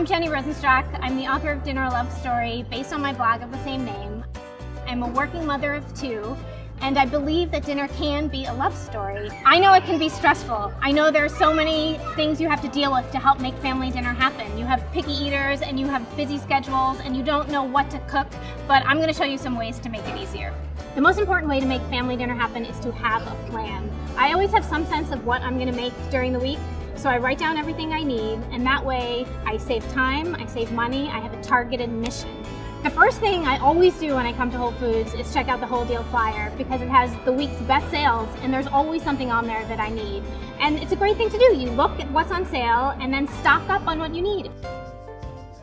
I'm Jenny Rosenstock. I'm the author of Dinner a Love Story based on my blog of the same name. I'm a working mother of two, and I believe that dinner can be a love story. I know it can be stressful. I know there are so many things you have to deal with to help make family dinner happen. You have picky eaters and you have busy schedules and you don't know what to cook, but I'm going to show you some ways to make it easier. The most important way to make family dinner happen is to have a plan. I always have some sense of what I'm going to make during the week, so I write down everything I need, and that way I save time, I save money, I have a targeted mission. The first thing I always do when I come to Whole Foods is check out the whole deal flyer because it has the week's best sales and there's always something on there that I need. And it's a great thing to do. You look at what's on sale and then stock up on what you need.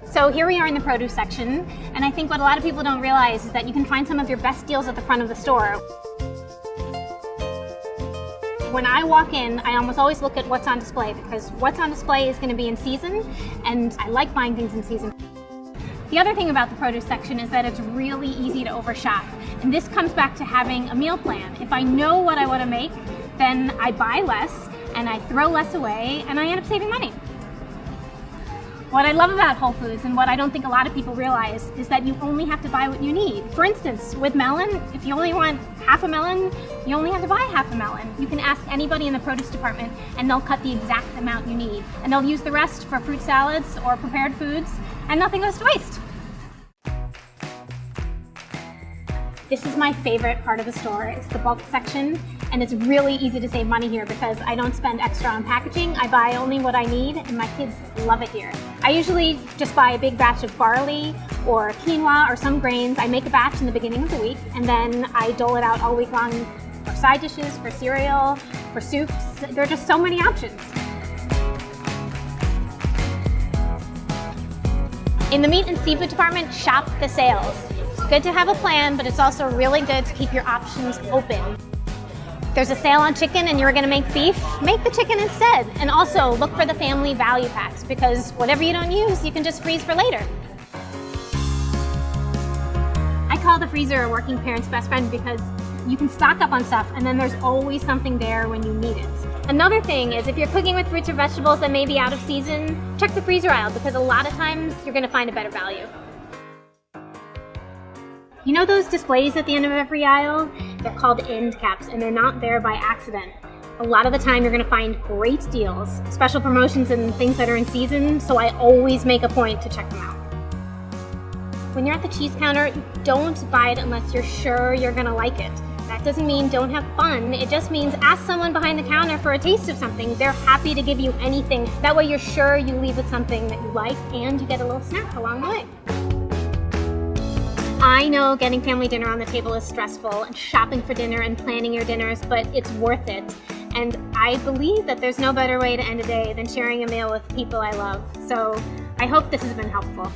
So here we are in the produce section, and I think what a lot of people don't realize is that you can find some of your best deals at the front of the store. When I walk in, I almost always look at what's on display because what's on display is going to be in season, and I like buying things in season. The other thing about the produce section is that it's really easy to overshop, and this comes back to having a meal plan. If I know what I want to make, then I buy less, and I throw less away, and I end up saving money. What I love about Whole Foods and what I don't think a lot of people realize is that you only have to buy what you need. For instance, with melon, if you only want half a melon, you only have to buy half a melon. You can ask anybody in the produce department and they'll cut the exact amount you need. And they'll use the rest for fruit salads or prepared foods, and nothing goes to waste. This is my favorite part of the store. It's the bulk section, and it's really easy to save money here because I don't spend extra on packaging. I buy only what I need, and my kids love it here. I usually just buy a big batch of barley or quinoa or some grains. I make a batch in the beginning of the week, and then I dole it out all week long for side dishes, for cereal, for soups. There are just so many options. In the meat and seafood department, shop the sales. Good to have a plan, but it's also really good to keep your options open. If there's a sale on chicken and you're gonna make beef, make the chicken instead. And also look for the family value packs because whatever you don't use, you can just freeze for later. I call the freezer a working parent's best friend because you can stock up on stuff and then there's always something there when you need it. Another thing is if you're cooking with fruits or vegetables that may be out of season, check the freezer aisle because a lot of times you're gonna find a better value. You know those displays at the end of every aisle? They're called end caps, and they're not there by accident. A lot of the time you're going to find great deals, special promotions, and things that are in season, so I always make a point to check them out. When you're at the cheese counter, don't buy it unless you're sure you're going to like it. That doesn't mean don't have fun, it just means ask someone behind the counter for a taste of something. They're happy to give you anything. That way you're sure you leave with something that you like, and you get a little snack along the way. I know getting family dinner on the table is stressful and shopping for dinner and planning your dinners, but it's worth it. And I believe that there's no better way to end a day than sharing a meal with people I love. So I hope this has been helpful.